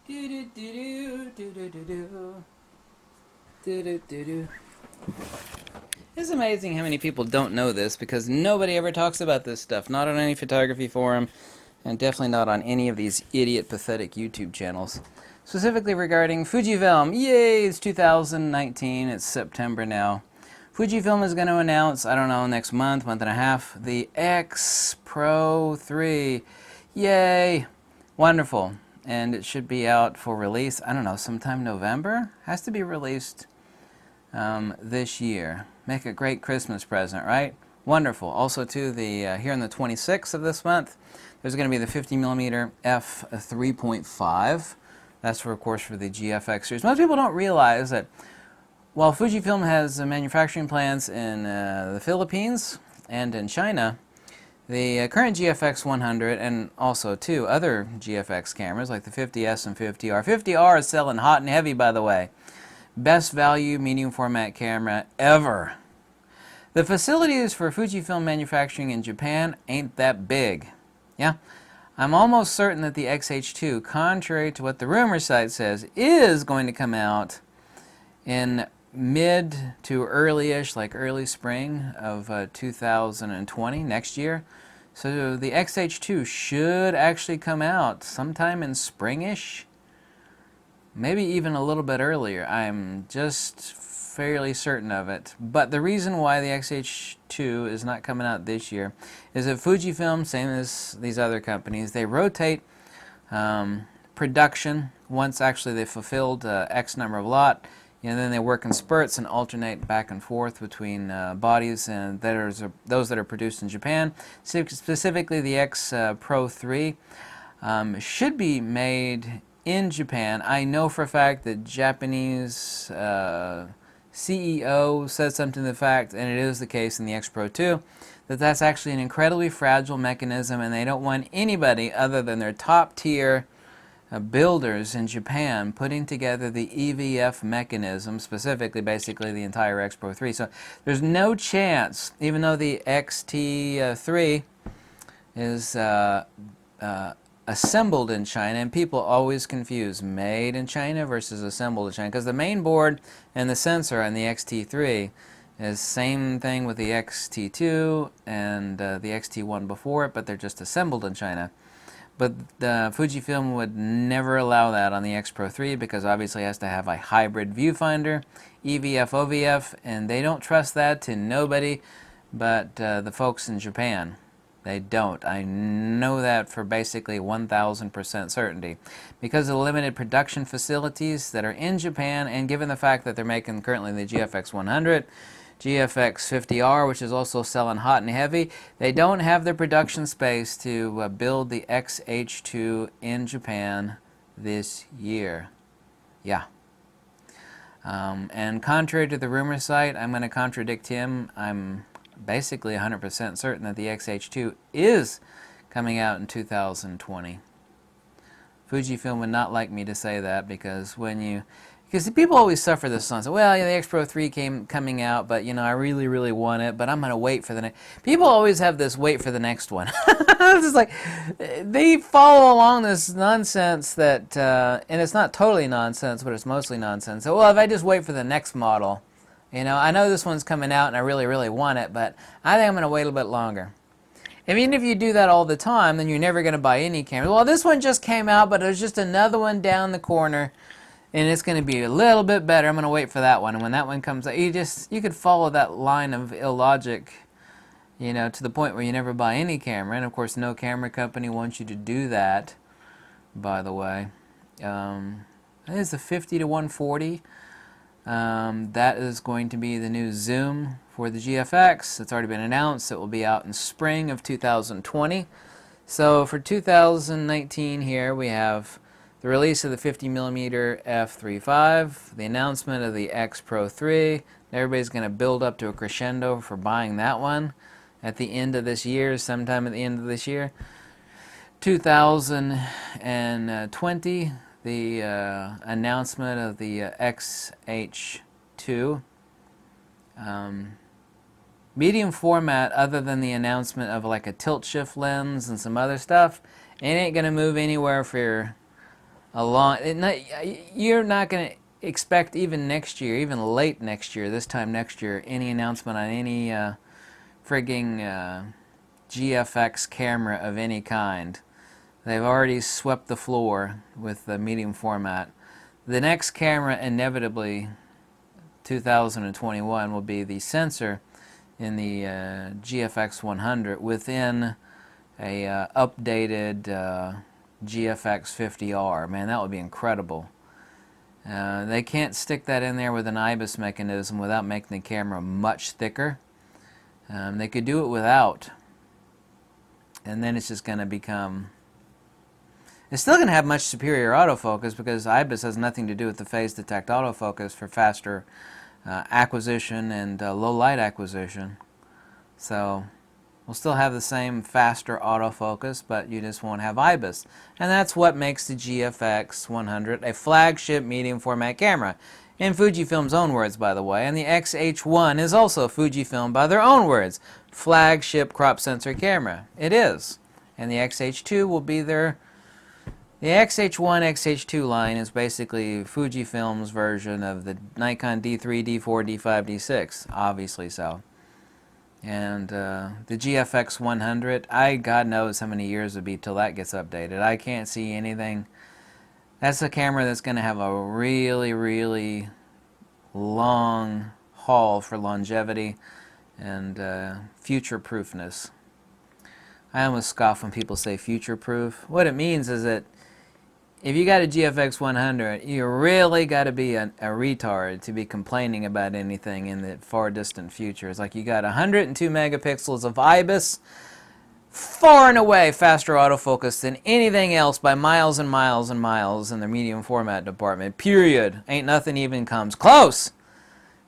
Do do do do do do do do do do do. It's amazing how many people don't know this because nobody ever talks about this stuff. Not on any photography forum, and definitely not on any of these idiot, pathetic YouTube channels. Specifically regarding Fujifilm. Yay! It's 2019. It's September now. Fujifilm is going to announce, I don't know, next month, month and a half, the X Pro 3. Yay! Wonderful. And it should be out for release, I don't know, sometime November? Has to be released this year. Make a great Christmas present, right? Wonderful. Also, too, here on the 26th of this month, there's going to be the 50mm f3.5. That's, of course, for the GFX series. Most people don't realize that while Fujifilm has manufacturing plants in the Philippines and in China, the current GFX 100 and also two other GFX cameras like the 50S and 50R. 50R is selling hot and heavy, by the way. Best value medium format camera ever. The facilities for Fujifilm manufacturing in Japan ain't that big. Yeah, I'm almost certain that the XH2, contrary to what the rumor site says, is going to come out in mid to early-ish, like early spring of 2020, next year. So the XH2 should actually come out sometime in spring-ish, maybe even a little bit earlier. I'm just fairly certain of it. But the reason why the XH2 is not coming out this year is that Fujifilm, same as these other companies, they rotate production once actually they've fulfilled X number of lot. And then they work in spurts and alternate back and forth between bodies and those that are produced in Japan. Specifically, the X Pro 3 should be made in Japan. I know for a fact that Japanese CEO said something to the fact, and it is the case in the X Pro 2, that that's actually an incredibly fragile mechanism, and they don't want anybody other than their top tier builders in Japan putting together the EVF mechanism, specifically basically the entire X Pro 3. So there's no chance, even though the XT3 is assembled in China, and people always confuse made in China versus assembled in China, because the main board and the sensor on the XT3 is same thing with the XT2 and the XT1 before it, but they're just assembled in China. But Fujifilm would never allow that on the X Pro 3 because obviously it has to have a hybrid viewfinder, EVF, OVF, and they don't trust that to nobody but the folks in Japan. They don't. I know that for basically 1,000% certainty. Because of the limited production facilities that are in Japan, and given the fact that they're making currently the GFX 100, GFX 50R, which is also selling hot and heavy, they don't have the production space to build the XH2 in Japan this year. Yeah. And contrary to the rumor site, I'm going to contradict him. I'm basically 100% certain that the XH2 is coming out in 2020. Fujifilm would not like me to say that because people always suffer this on. So, well, yeah, the X Pro 3 coming out, but I really want it, but I'm going to wait for the next. People always have this wait for the next one. It's just like they follow along this nonsense that, and it's not totally nonsense, but it's mostly nonsense. So, well, if I just wait for the next model, I know this one's coming out and I really want it, but I think I'm going to wait a little bit longer. And even if you do that all the time, then you're never going to buy any camera. Well, this one just came out, but there's just another one down the corner, and it's going to be a little bit better. I'm going to wait for that one. And when that one comes out, you could follow that line of illogic, to the point where you never buy any camera. And of course, no camera company wants you to do that, by the way. I think it's the 50 to 140. That is going to be the new zoom for the GFX. It's already been announced. It will be out in spring of 2020. So for 2019 here, we have the release of the 50mm f3.5, the announcement of the X Pro 3. Everybody's going to build up to a crescendo for buying that one at the end of this year, sometime at the end of this year. 2020, the announcement of the XH2. Medium format, other than the announcement of like a tilt shift lens and some other stuff, it ain't going to move anywhere for You're not going to expect even next year, even late next year, this time next year, any announcement on any frigging GFX camera of any kind. They've already swept the floor with the medium format. The next camera, inevitably, 2021, will be the sensor in the GFX 100 within a updated GFX 50R. Man, that would be incredible. They can't stick that in there with an IBIS mechanism without making the camera much thicker. They could do it without, and then it's just going to become... It's still going to have much superior autofocus because IBIS has nothing to do with the phase detect autofocus for faster acquisition and low light acquisition. So we'll still have the same faster autofocus, but you just won't have IBIS. And that's what makes the GFX 100 a flagship medium format camera. In Fujifilm's own words, by the way. And the XH1 is also Fujifilm by their own words. Flagship crop sensor camera. It is. And the XH2 will be their... The XH1, XH2 line is basically Fujifilm's version of the Nikon D3, D4, D5, D6. Obviously so. And the GFX 100, God knows how many years it'll be till that gets updated. I can't see anything. That's a camera that's going to have a really, really long haul for longevity and future-proofness. I almost scoff when people say future-proof. What it means is that if you got a GFX 100, you really got to be a retard to be complaining about anything in the far distant future. It's like you got 102 megapixels of IBIS, far and away faster autofocus than anything else by miles and miles and miles in the medium format department. Period. Ain't nothing even comes close.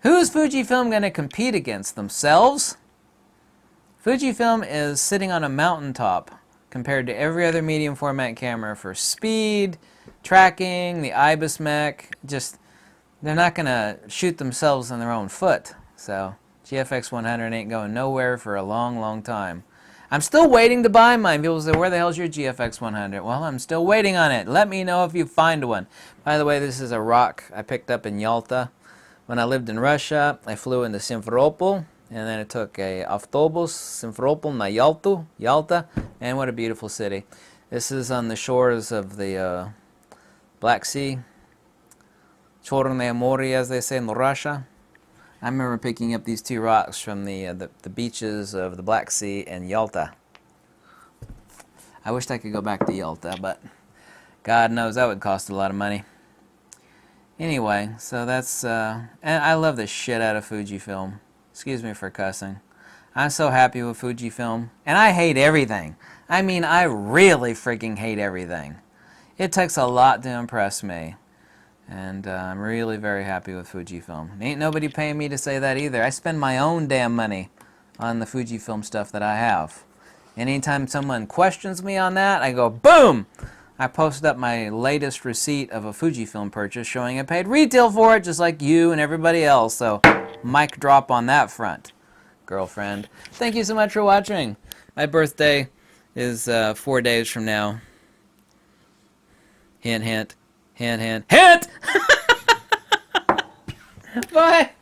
Who's Fujifilm going to compete against? Themselves? Fujifilm is sitting on a mountaintop compared to every other medium format camera for speed, tracking, the IBIS mech. Just, they're not going to shoot themselves in their own foot. So GFX 100 ain't going nowhere for a long, long time. I'm still waiting to buy mine. People say, where the hell's your GFX 100? Well, I'm still waiting on it. Let me know if you find one. By the way, this is a rock I picked up in Yalta. When I lived in Russia, I flew into Simferopol. And then it took a autobus, Simferopol na Yalta, and what a beautiful city. This is on the shores of the Black Sea, Chorное море, as they say in Russia. I remember picking up these two rocks from the beaches of the Black Sea and Yalta. I wished I could go back to Yalta, but God knows that would cost a lot of money. Anyway, so that's, and I love the shit out of Fujifilm. Excuse me for cussing. I'm so happy with Fujifilm. And I hate everything. I mean, I really freaking hate everything. It takes a lot to impress me. And I'm really very happy with Fujifilm. Ain't nobody paying me to say that either. I spend my own damn money on the Fujifilm stuff that I have. And anytime someone questions me on that, I go, boom! I posted up my latest receipt of a Fujifilm purchase showing I paid retail for it, just like you and everybody else. So, mic drop on that front, girlfriend. Thank you so much for watching. My birthday is 4 days from now. Hint, hint, hint, hint, hint! Bye!